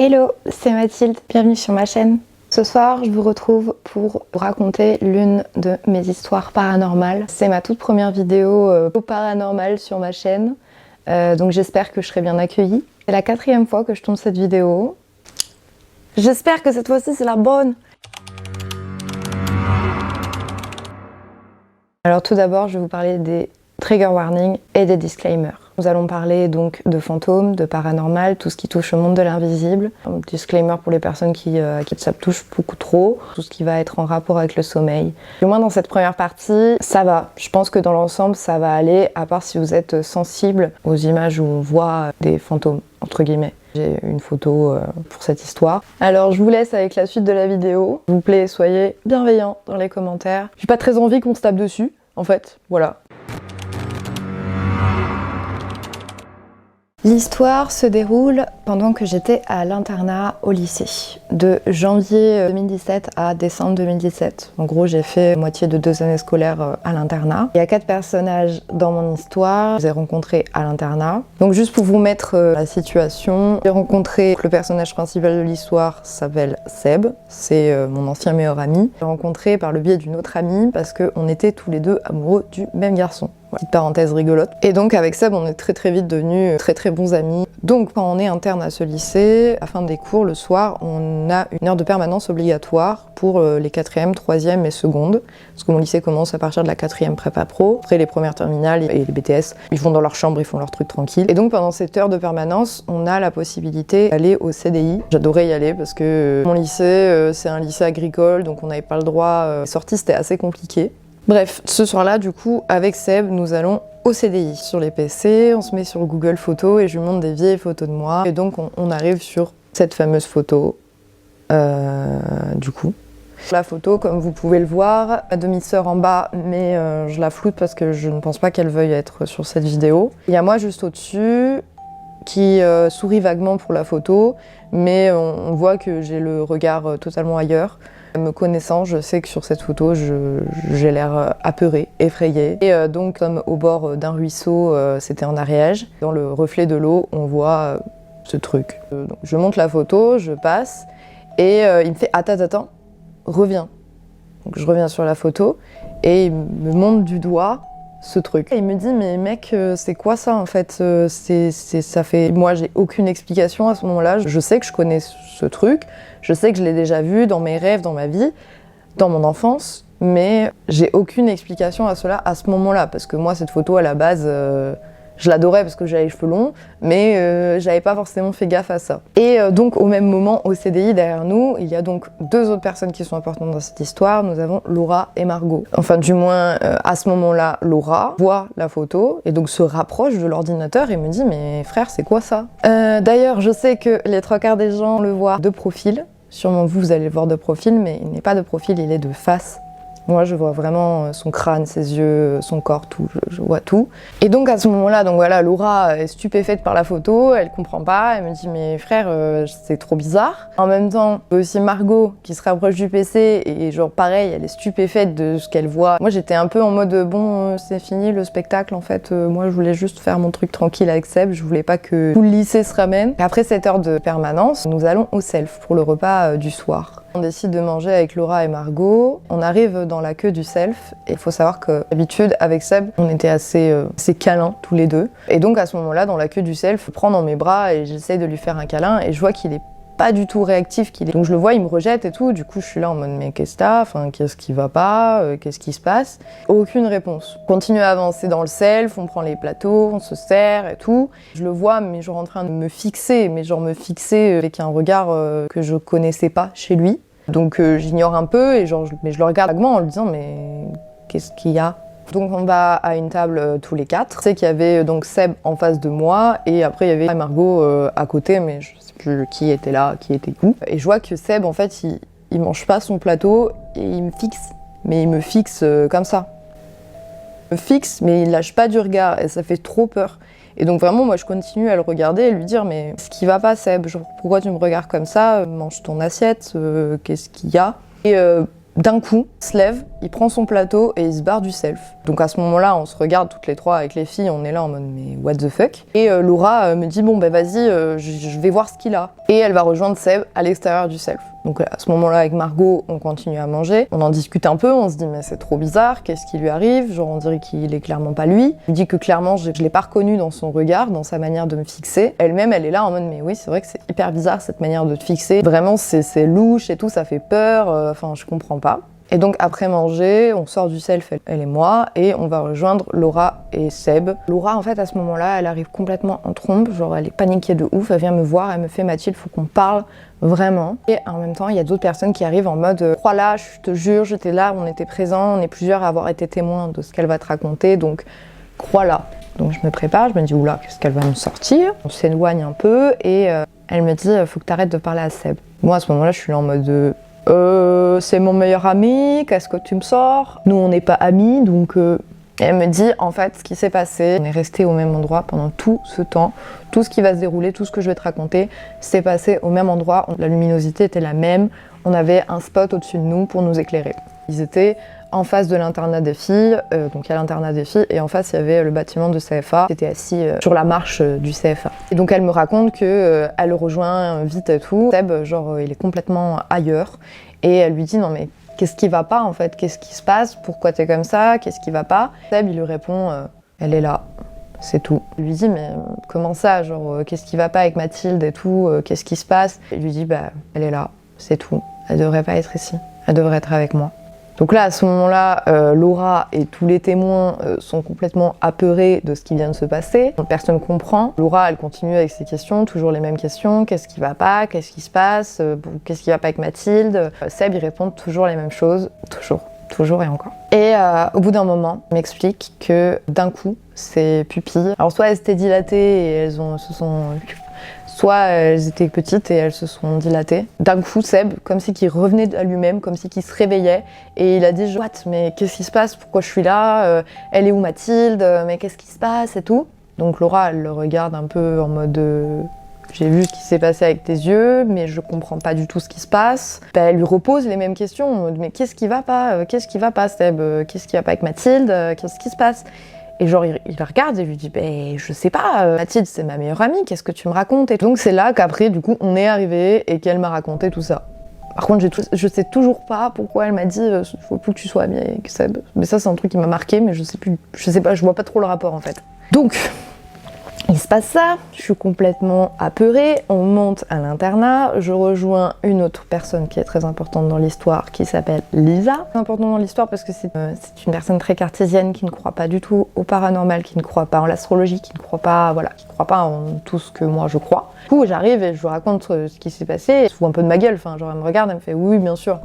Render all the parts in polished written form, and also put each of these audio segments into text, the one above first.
Hello, c'est Mathilde, bienvenue sur ma chaîne. Ce soir, je vous retrouve pour vous raconter l'une de mes histoires paranormales. C'est ma toute première vidéo au paranormal sur ma chaîne, donc j'espère que je serai bien accueillie. C'est la 4e fois que je tourne cette vidéo. J'espère que cette fois-ci c'est la bonne. Alors tout d'abord, je vais vous parler des trigger warnings et des disclaimers. Nous allons parler donc de fantômes, de paranormal, tout ce qui touche au monde de l'invisible. Disclaimer pour les personnes qui ça touche beaucoup trop, tout ce qui va être en rapport avec le sommeil. Du moins dans cette première partie, ça va. Je pense que dans l'ensemble, ça va aller, à part si vous êtes sensible aux images où on voit des fantômes, entre guillemets. J'ai une photo pour cette histoire. Alors je vous laisse avec la suite de la vidéo. S'il vous plaît, soyez bienveillants dans les commentaires. J'ai pas très envie qu'on se tape dessus, en fait, voilà. L'histoire se déroule pendant que j'étais à l'internat au lycée, de janvier 2017 à décembre 2017. En gros, j'ai fait moitié de 2 années scolaires à l'internat. Il y a 4 personnages dans mon histoire que j'ai rencontrés à l'internat. Donc juste pour vous mettre la situation, j'ai rencontré le personnage principal de l'histoire, s'appelle Seb, c'est mon ancien meilleur ami. J'ai rencontré par le biais d'une autre amie parce qu'on était tous les deux amoureux du même garçon. Petite parenthèse rigolote. Et donc avec Seb, on est très vite devenus très bons amis. Donc quand on est interne à ce lycée, à la fin des cours, le soir, on a une heure de permanence obligatoire pour les 4e, 3e et secondes. Parce que mon lycée commence à partir de la 4e prépa pro. Après les premières terminales et les BTS, ils vont dans leur chambre, ils font leur truc tranquille. Et donc pendant cette heure de permanence, on a la possibilité d'aller au CDI. J'adorais y aller parce que mon lycée, c'est un lycée agricole, donc on n'avait pas le droit. Les sorties, c'était assez compliqué. Bref, ce soir-là, du coup, avec Seb, nous allons au CDI. Sur les PC, on se met sur Google Photos et je lui montre des vieilles photos de moi. Et donc, on arrive sur cette fameuse photo, du coup. La photo, comme vous pouvez le voir, ma demi-sœur en bas, mais je la floute parce que je ne pense pas qu'elle veuille être sur cette vidéo. Il y a moi juste au-dessus, qui sourit vaguement pour la photo, mais on voit que j'ai le regard totalement ailleurs. Me connaissant, je sais que sur cette photo, j'ai l'air apeurée, effrayée. Et donc, comme au bord d'un ruisseau, c'était en Ariège, dans le reflet de l'eau, on voit ce truc. Donc, je monte la photo, je passe, et il me fait « Attends, reviens ». Donc je reviens sur la photo, et il me montre du doigt ce truc. Et il me dit « Mais mec, c'est quoi ça en fait ça fait... » Moi, j'ai aucune explication à ce moment-là. Je sais que je connais ce truc, je sais que je l'ai déjà vu dans mes rêves, dans ma vie, dans mon enfance, mais j'ai aucune explication à cela à ce moment-là. Parce que moi, cette photo, à la base, je l'adorais parce que j'avais les cheveux longs, mais j'avais pas forcément fait gaffe à ça. Et donc, au même moment, au CDI, derrière nous, il y a donc 2 autres personnes qui sont importantes dans cette histoire. Nous avons Laura et Margot. Enfin, du moins, à ce moment-là, Laura voit la photo et donc se rapproche de l'ordinateur et me dit « Mais frère, c'est quoi ça ?» D'ailleurs, je sais que les 3/4 des gens le voient de profil. Sûrement vous allez le voir de profil, mais il n'est pas de profil, il est de face. Moi, je vois vraiment son crâne, ses yeux, son corps, tout, je vois tout. Et donc, à ce moment-là, donc voilà, Laura est stupéfaite par la photo, elle comprend pas, elle me dit « Mais frère, c'est trop bizarre ». En même temps, aussi Margot qui se rapproche du PC et genre pareil, elle est stupéfaite de ce qu'elle voit. Moi, j'étais un peu en mode « Bon, c'est fini le spectacle, en fait. Moi, je voulais juste faire mon truc tranquille avec Seb, je voulais pas que tout le lycée se ramène ». Après cette heure de permanence, nous allons au self pour le repas du soir. On décide de manger avec Laura et Margot. On arrive dans la queue du self et il faut savoir que d'habitude avec Seb, on était assez câlins tous les deux. Et donc à ce moment-là, dans la queue du self, je prends dans mes bras et j'essaye de lui faire un câlin et je vois qu'il est pas du tout réactif. Donc je le vois, il me rejette et tout. Du coup, je suis là en mode mais qu'est-ce que t'as ? Enfin, qu'est-ce qui va pas ? Qu'est-ce qui se passe ? Aucune réponse. On continue à avancer dans le self, on prend les plateaux, on se sert et tout. Je le vois, mais genre en train de me fixer, mais genre me fixer avec un regard que je connaissais pas chez lui. Donc j'ignore un peu et genre mais je le regarde vaguement en lui disant mais qu'est-ce qu'il y a ? Donc on va à une table tous les 4. C'est qu'il y avait donc Seb en face de moi et après il y avait Margot à côté, mais je sais plus qui était là, qui était où. Et je vois que Seb en fait il mange pas son plateau et il me fixe, mais il me fixe comme ça. Il me fixe mais il lâche pas du regard et ça fait trop peur. Et donc vraiment moi je continue à le regarder et lui dire mais ce qui va pas Seb, genre, pourquoi tu me regardes comme ça, mange ton assiette, qu'est-ce qu'il y a ? Et d'un coup, il se lève, il prend son plateau et il se barre du self. Donc à ce moment-là, on se regarde toutes les trois avec les filles, on est là en mode mais what the fuck. Et Laura me dit bon bah vas-y, je vais voir ce qu'il a. Et elle va rejoindre Seb à l'extérieur du self. Donc à ce moment-là, avec Margot, on continue à manger. On en discute un peu, on se dit mais c'est trop bizarre, qu'est-ce qui lui arrive? Genre on dirait qu'il est clairement pas lui. Il dit que clairement je l'ai pas reconnu dans son regard, dans sa manière de me fixer. Elle-même, elle est là en mode mais oui, c'est vrai que c'est hyper bizarre cette manière de te fixer. Vraiment c'est louche et tout, ça fait peur, enfin je comprends pas. Et donc après manger, on sort du self, elle et moi, et on va rejoindre Laura et Seb. Laura, en fait, à ce moment-là, elle arrive complètement en trombe, genre elle est paniquée de ouf, elle vient me voir, elle me fait Mathilde, faut qu'on parle vraiment. Et en même temps, il y a d'autres personnes qui arrivent en mode crois-la, je te jure, j'étais là, on était présents, on est plusieurs à avoir été témoins de ce qu'elle va te raconter, donc crois-la. Donc je me prépare, je me dis oula, qu'est-ce qu'elle va me sortir? On s'éloigne un peu et elle me dit faut que t'arrêtes de parler à Seb. Moi à ce moment-là, je suis là en mode c'est mon meilleur ami, qu'est-ce que tu me sors? Nous, on n'est pas amis, donc... Elle me dit, en fait, ce qui s'est passé, on est resté au même endroit pendant tout ce temps. Tout ce qui va se dérouler, tout ce que je vais te raconter, s'est passé au même endroit. La luminosité était la même. On avait un spot au-dessus de nous pour nous éclairer. Ils étaient en face de l'internat des filles, donc il y a l'internat des filles, et en face, il y avait le bâtiment de CFA. J'étais assis sur la marche du CFA. Et donc, elle me raconte qu'elle le rejoint vite et tout. Seb, genre, il est complètement ailleurs. Et elle lui dit, non mais qu'est-ce qui va pas en fait? Qu'est-ce qui se passe? Pourquoi t'es comme ça? Qu'est-ce qui va pas? Seb, il lui répond, elle est là. C'est tout. Il lui dit, mais comment ça? Genre, qu'est-ce qui va pas avec Mathilde et tout? Qu'est-ce qui se passe? Il lui dit, bah, elle est là. C'est tout. Elle devrait pas être ici. Elle devrait être avec moi. Donc là, à ce moment-là, Laura et tous les témoins sont complètement apeurés de ce qui vient de se passer. Personne ne comprend. Laura, elle continue avec ses questions, toujours les mêmes questions. Qu'est-ce qui va pas? Qu'est-ce qui se passe? Qu'est-ce qui va pas avec Mathilde? Seb, il répond toujours les mêmes choses. Toujours et encore. Et au bout d'un moment, il m'explique que d'un coup, ses pupilles, alors soit elles étaient dilatées et elles se sont... Soit elles étaient petites et elles se sont dilatées. D'un coup, Seb, comme si qu'il revenait à lui-même, comme si qu'il se réveillait. Et il a dit, what, mais qu'est-ce qui se passe? Pourquoi je suis là? Elle est où Mathilde? Mais qu'est-ce qui se passe? Et tout. Donc Laura, elle le regarde un peu en mode... j'ai vu ce qui s'est passé avec tes yeux, mais je comprends pas du tout ce qui se passe. Bah, elle lui repose les mêmes questions, en mode, mais qu'est-ce qui va pas? Qu'est-ce qui va pas, Seb? Qu'est-ce qui va pas avec Mathilde? Qu'est-ce qui se passe? Et genre, il la regarde et lui dit, ben, je sais pas, Mathilde, c'est ma meilleure amie, qu'est-ce que tu me racontes? Et donc, c'est là qu'après, du coup, on est arrivé et qu'elle m'a raconté tout ça. Par contre, je sais toujours pas pourquoi elle m'a dit, faut plus que tu sois amie avec Seb. Mais ça, c'est un truc qui m'a marqué, mais je sais pas, je vois pas trop le rapport, en fait. Donc, il se passe ça, je suis complètement apeurée, on monte à l'internat, je rejoins une autre personne qui est très importante dans l'histoire, qui s'appelle Lisa. C'est important dans l'histoire parce que c'est une personne très cartésienne qui ne croit pas du tout au paranormal, qui ne croit pas en l'astrologie, qui ne croit pas, voilà, qui croit pas en tout ce que moi je crois. Du coup, j'arrive et je lui raconte ce qui s'est passé, elle se fout un peu de ma gueule, enfin, genre elle me regarde, elle me fait oui, bien sûr,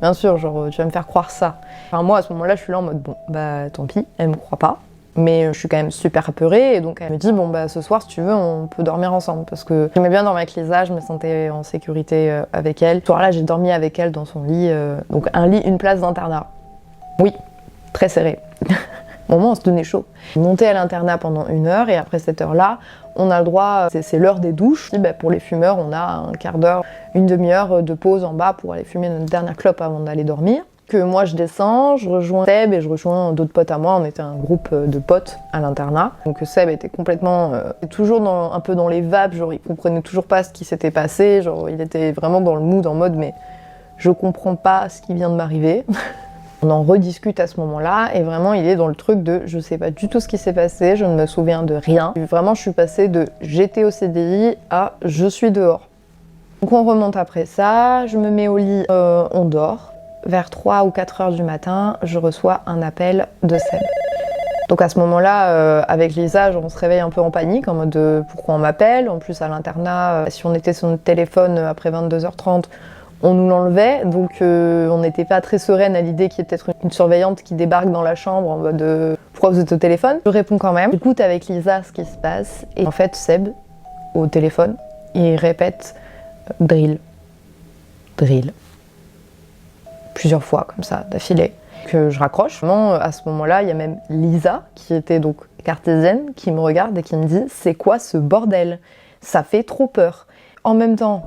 genre tu vas me faire croire ça. Enfin, moi à ce moment-là, je suis là en mode bon, bah tant pis, elle me croit pas. Mais je suis quand même super apeurée et donc elle me dit bon bah ce soir si tu veux on peut dormir ensemble parce que j'aimais bien dormir avec Lisa, je me sentais en sécurité avec elle. Ce soir-là j'ai dormi avec elle dans son lit, donc un lit, une place d'internat. Oui, très serré. Au moment on se donnait chaud. Monter à l'internat pendant 1 heure et après cette heure-là on a le droit, c'est l'heure des douches. Bah, pour les fumeurs on a un quart d'heure, une demi-heure de pause en bas pour aller fumer notre dernière clope avant d'aller dormir. Que moi je descends, je rejoins Seb et je rejoins d'autres potes à moi, on était un groupe de potes à l'internat. Donc Seb était complètement, toujours un peu dans les vapes, genre il comprenait toujours pas ce qui s'était passé, genre il était vraiment dans le mood en mode mais je comprends pas ce qui vient de m'arriver. On en rediscute à ce moment-là et vraiment il est dans le truc de je sais pas du tout ce qui s'est passé, je ne me souviens de rien. Vraiment je suis passée de j'étais au CDI à je suis dehors. Donc on remonte après ça, je me mets au lit, on dort. Vers 3 ou 4 heures du matin, je reçois un appel de Seb. Donc à ce moment-là, avec Lisa, on se réveille un peu en panique, en mode pourquoi on m'appelle? En plus à l'internat, si on était sur notre téléphone après 22h30, on nous l'enlevait. Donc on n'était pas très sereine à l'idée qu'il y ait peut-être une surveillante qui débarque dans la chambre en mode pourquoi vous êtes au téléphone? Je réponds quand même. J'écoute avec Lisa ce qui se passe. Et en fait, Seb, au téléphone, il répète drill. Plusieurs fois comme ça d'affilée que je raccroche. À ce moment-là, il y a même Lisa qui était donc cartésienne qui me regarde et qui me dit c'est quoi ce bordel? Ça fait trop peur. En même temps,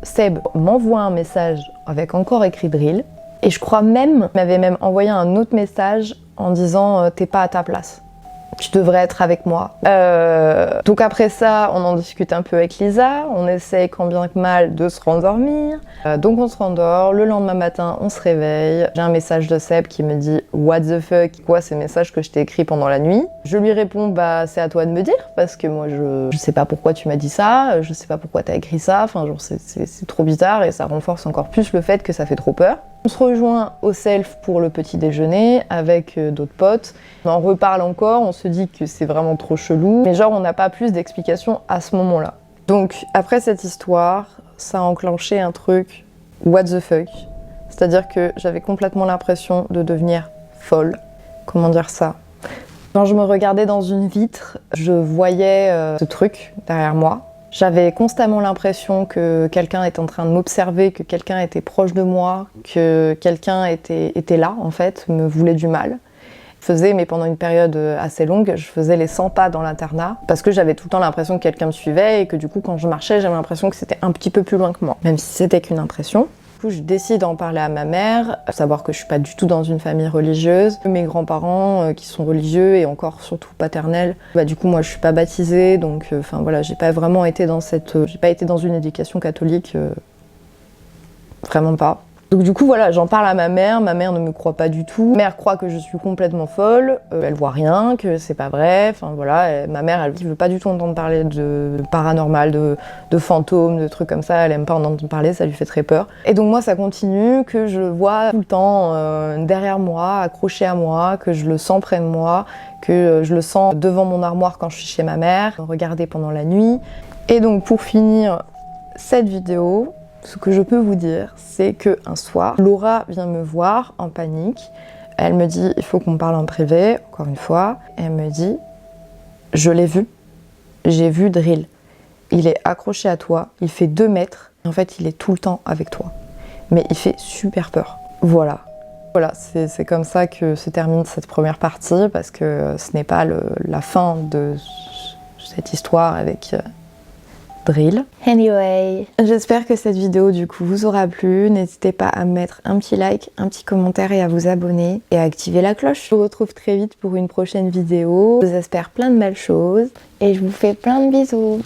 Seb m'envoie un message avec encore écrit drill Et je crois même, il m'avait même envoyé un autre message en disant t'es pas à ta place. Tu devrais être avec moi. Donc après ça, on en discute un peu avec Lisa, on essaye quand bien que mal de se rendormir. Donc on se rendort, le lendemain matin on se réveille. J'ai un message de Seb qui me dit « What the fuck ?» Quoi, ces messages que je t'ai écrits pendant la nuit. Je lui réponds « Bah c'est à toi de me dire, parce que moi je sais pas pourquoi tu m'as dit ça, je sais pas pourquoi t'as écrit ça, enfin genre c'est trop bizarre et ça renforce encore plus le fait que ça fait trop peur. » On se rejoint au self pour le petit déjeuner avec d'autres potes. On en reparle encore, on se dit que c'est vraiment trop chelou. Mais genre, on n'a pas plus d'explications à ce moment-là. Donc, après cette histoire, ça a enclenché un truc what the fuck. C'est-à-dire que j'avais complètement l'impression de devenir folle. Comment dire ça? Quand je me regardais dans une vitre, je voyais ce truc derrière moi. J'avais constamment l'impression que quelqu'un était en train de m'observer, que quelqu'un était proche de moi, que quelqu'un était là, en fait, me voulait du mal. Je faisais, mais pendant une période assez longue, je faisais les 100 pas dans l'internat, parce que j'avais tout le temps l'impression que quelqu'un me suivait et que du coup, quand je marchais, j'avais l'impression que c'était un petit peu plus loin que moi, même si c'était qu'une impression. Du coup, je décide d'en parler à ma mère, à savoir que je suis pas du tout dans une famille religieuse. Mes grands-parents qui sont religieux et encore surtout paternels, du coup moi je suis pas baptisée, donc enfin voilà, j'ai pas vraiment été dans j'ai pas été dans une éducation catholique, vraiment pas. Donc du coup voilà, j'en parle à ma mère ne me croit pas du tout. Ma mère croit que je suis complètement folle, elle voit rien, que c'est pas vrai, enfin voilà. Ma mère, elle veut pas du tout entendre parler de paranormal, de fantômes, de trucs comme ça, elle aime pas en entendre parler, ça lui fait très peur. Et donc moi ça continue, que je le vois tout le temps derrière moi, accroché à moi, que je le sens près de moi, que je le sens devant mon armoire quand je suis chez ma mère, regarder pendant la nuit. Et donc pour finir cette vidéo, ce que je peux vous dire, c'est qu'un soir, Laura vient me voir en panique. Elle me dit « il faut qu'on parle en privé », encore une fois. Elle me dit « je l'ai vu, j'ai vu Drill. Il est accroché à toi, il fait 2 mètres. En fait, il est tout le temps avec toi. Mais il fait super peur. » Voilà. Voilà, c'est comme ça que se termine cette première partie, parce que ce n'est pas la fin de cette histoire avec... Drill. Anyway, j'espère que cette vidéo du coup vous aura plu. N'hésitez pas à mettre un petit like, un petit commentaire et à vous abonner et à activer la cloche. Je vous retrouve très vite pour une prochaine vidéo. Je vous espère plein de belles choses et je vous fais plein de bisous.